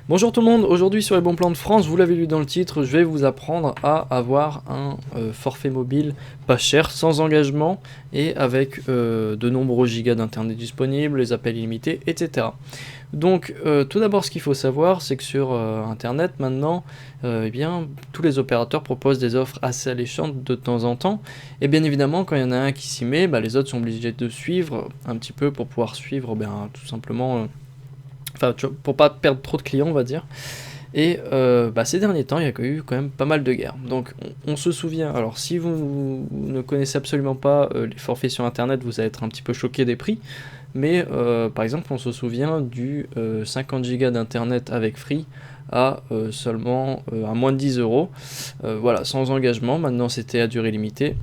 Bonjour tout le monde, aujourd'hui sur les bons plans de France, vous l'avez lu dans le titre, je vais vous apprendre à avoir un forfait mobile pas cher, sans engagement et avec de nombreux gigas d'internet disponibles, les appels illimités, etc. Donc tout d'abord ce qu'il faut savoir, c'est que sur internet maintenant, eh bien, tous les opérateurs proposent des offres assez alléchantes de temps en temps, et bien évidemment quand il y en a un qui s'y met, les autres sont obligés de suivre un petit peu pour pouvoir suivre tout simplement... Enfin, pour pas perdre trop de clients, on va dire. Et ces derniers temps, il y a eu quand même pas mal de guerres. Donc, on se souvient. Alors, si vous ne connaissez absolument pas les forfaits sur Internet, vous allez être un petit peu choqué des prix. Mais par exemple, on se souvient du 50 Go d'Internet avec Free à seulement à moins de 10 euros. Voilà, sans engagement. Maintenant, c'était à durée limitée.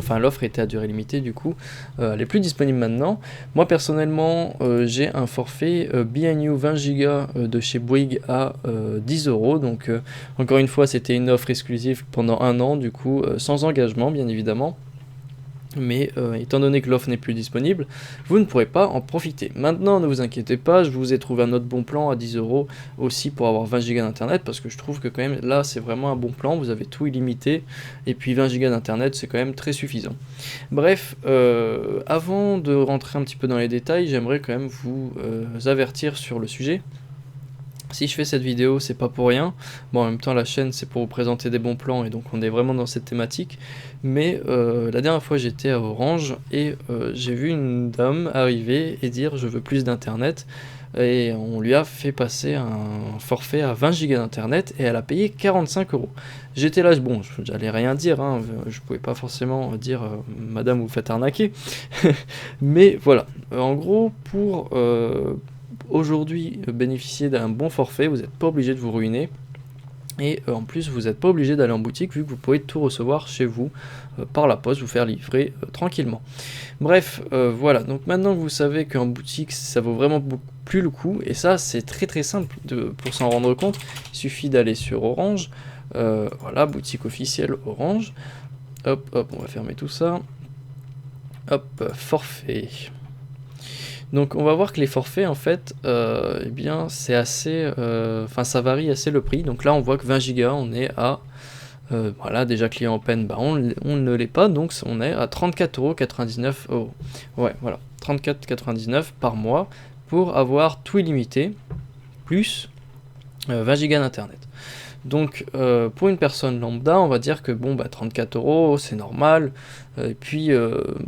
Enfin, l'offre était à durée limitée, du coup, elle est plus disponible maintenant. Moi, personnellement, j'ai un forfait BNU 20 Go de chez Bouygues à 10 euros. Donc, encore une fois, c'était une offre exclusive pendant un an, du coup, sans engagement, bien évidemment. Mais étant donné que l'offre n'est plus disponible, vous ne pourrez pas en profiter. Maintenant, ne vous inquiétez pas, je vous ai trouvé un autre bon plan à 10 euros aussi pour avoir 20 Go d'internet, parce que je trouve que quand même là c'est vraiment un bon plan, vous avez tout illimité, et puis 20 Go d'internet c'est quand même très suffisant. Bref, avant de rentrer un petit peu dans les détails, j'aimerais quand même vous avertir sur le sujet. Si je fais cette vidéo, c'est pas pour rien. Bon, en même temps, la chaîne, c'est pour vous présenter des bons plans, et donc on est vraiment dans cette thématique. Mais la dernière fois, j'étais à Orange, et j'ai vu une dame arriver et dire « je veux plus d'internet ». Et on lui a fait passer un forfait à 20 Go d'internet, et elle a payé 45 euros. J'étais là, bon, j'allais rien dire, hein, je pouvais pas forcément dire Madame, vous faites arnaquer ». Mais voilà, en gros, pour... aujourd'hui bénéficier d'un bon forfait, vous n'êtes pas obligé de vous ruiner. Et en plus, vous n'êtes pas obligé d'aller en boutique vu que vous pouvez tout recevoir chez vous par la poste, vous faire livrer tranquillement. Bref, voilà. Donc maintenant que vous savez qu'en boutique, ça vaut vraiment beaucoup plus le coup, et ça, c'est très très simple pour s'en rendre compte. Il suffit d'aller sur Orange. Voilà, boutique officielle Orange. Hop, hop, on va fermer tout ça. Hop, forfait. Donc on va voir que les forfaits en fait, eh bien c'est assez, enfin ça varie assez le prix. Donc là on voit que 20 Go on est à, voilà déjà client open, on ne l'est pas, donc on est à 34,99 €. Ouais voilà, 34,99 € par mois pour avoir tout illimité, plus 20 Go d'internet. Donc pour une personne lambda, on va dire que bon 34 € c'est normal, et puis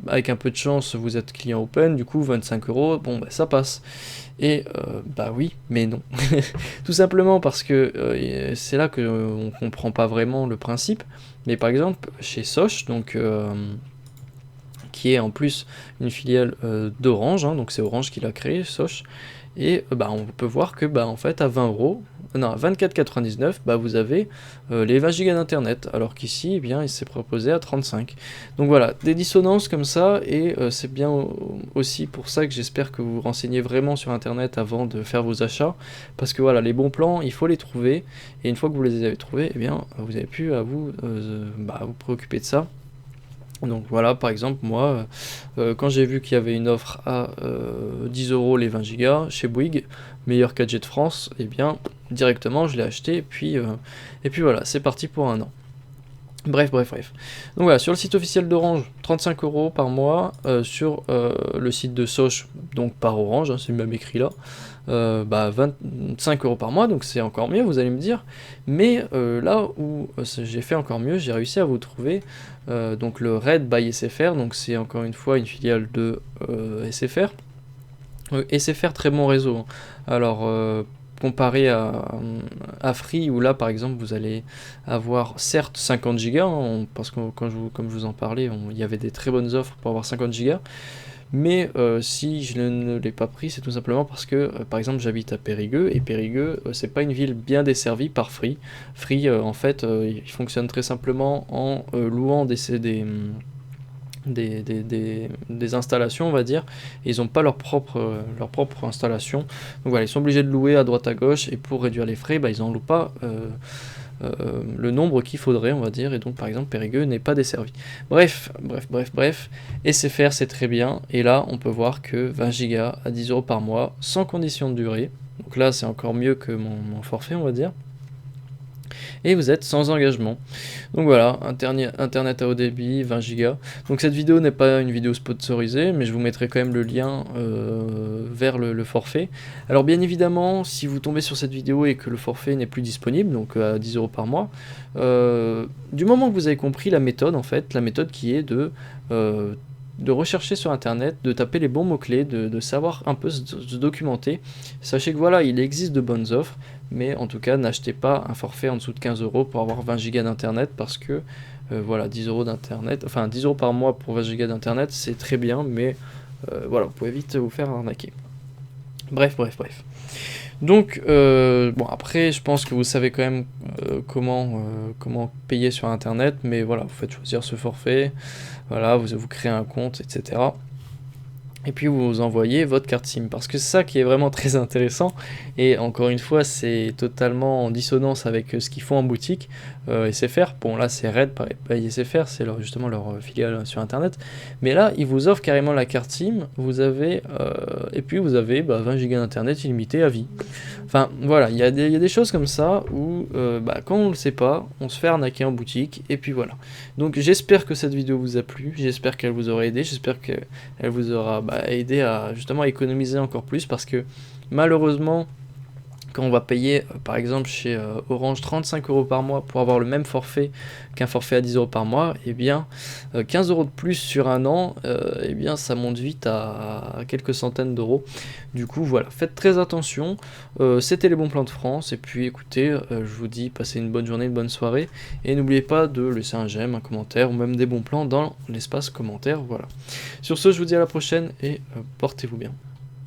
avec un peu de chance vous êtes client open, du coup 25 €, bon ça passe. Et oui, mais non. Tout simplement parce que c'est là qu'on comprend pas vraiment le principe. Mais par exemple chez Sosh, donc qui est en plus une filiale d'Orange, hein, donc c'est Orange qui l'a créé, Sosh. Et on peut voir que en fait à 20 €, non à 24,99 €, vous avez les 20 Go d'internet, alors qu'ici eh bien il s'est proposé à 35. Donc voilà, des dissonances comme ça, et c'est bien aussi pour ça que j'espère que vous vous renseignez vraiment sur internet avant de faire vos achats, parce que voilà, les bons plans il faut les trouver, et une fois que vous les avez trouvés, eh bien vous n'avez plus à vous préoccuper de ça. Donc voilà, par exemple, moi, quand j'ai vu qu'il y avait une offre à 10 € les 20 Go chez Bouygues, meilleur 4G de France, et bien directement je l'ai acheté, et puis voilà, c'est parti pour un an. Bref. Donc voilà, sur le site officiel d'Orange, 35 € par mois, sur le site de Sosh, donc par Orange, hein, c'est même écrit là, 25 € par mois, donc c'est encore mieux, vous allez me dire. Mais là où j'ai fait encore mieux, j'ai réussi à vous trouver donc le Red by SFR, donc c'est encore une fois une filiale de SFR. SFR, très bon réseau, hein. Alors comparé à Free, où là par exemple vous allez avoir certes 50 Go, hein, parce que comme je vous en parlais, il y avait des très bonnes offres pour avoir 50 Go, mais si je ne l'ai pas pris, c'est tout simplement parce que par exemple j'habite à Périgueux, et Périgueux c'est pas une ville bien desservie par Free. Free en fait il fonctionne très simplement en louant des installations, on va dire, et ils n'ont pas leur propre installation. Donc voilà, ils sont obligés de louer à droite à gauche, et pour réduire les frais, ils n'en louent pas le nombre qu'il faudrait, on va dire, et donc par exemple Périgueux n'est pas desservi. Bref, SFR c'est très bien, et là on peut voir que 20 Go à 10 € par mois, sans condition de durée, Donc là, c'est encore mieux que mon forfait, on va dire. Et vous êtes sans engagement. Donc voilà, internet à haut débit, 20 Go. Donc cette vidéo n'est pas une vidéo sponsorisée, mais je vous mettrai quand même le lien vers le forfait. Alors bien évidemment, si vous tombez sur cette vidéo et que le forfait n'est plus disponible, donc à 10 € par mois, du moment que vous avez compris la méthode, en fait, la méthode qui est de rechercher sur internet, de taper les bons mots-clés, de savoir un peu se documenter. Sachez que voilà, il existe de bonnes offres, mais en tout cas, n'achetez pas un forfait en dessous de 15 € pour avoir 20 Go d'internet, parce que voilà, 10 € d'internet, enfin 10 € par mois pour 20 Go d'internet, c'est très bien, mais voilà, vous pouvez vite vous faire arnaquer. Bref. Donc, bon, après, je pense que vous savez quand même comment payer sur internet, mais voilà, vous faites choisir ce forfait, voilà, vous créez un compte, etc. Et puis vous envoyez votre carte SIM, parce que c'est ça qui est vraiment très intéressant, et encore une fois, c'est totalement en dissonance avec ce qu'ils font en boutique. SFR, bon là c'est Red, pareil, SFR, c'est justement leur filiale sur internet, mais là ils vous offrent carrément la carte SIM, vous avez, et puis vous avez 20 Go d'internet illimité à vie. Enfin voilà, il y a des choses comme ça où quand on le sait pas, on se fait arnaquer en boutique, et puis voilà. Donc j'espère que cette vidéo vous a plu, j'espère qu'elle vous aura aidé, j'espère qu'elle vous aura aider à justement économiser encore plus, parce que malheureusement quand on va payer par exemple chez Orange 35 € par mois pour avoir le même forfait qu'un forfait à 10 € par mois, et bien 15 € de plus sur un an, et bien ça monte vite à quelques centaines d'euros. Du coup voilà, faites très attention. C'était les bons plans de France, et puis écoutez, je vous dis passez une bonne journée, une bonne soirée, et n'oubliez pas de laisser un j'aime, un commentaire, ou même des bons plans dans l'espace commentaire. Voilà. Sur ce, je vous dis à la prochaine, et portez-vous bien.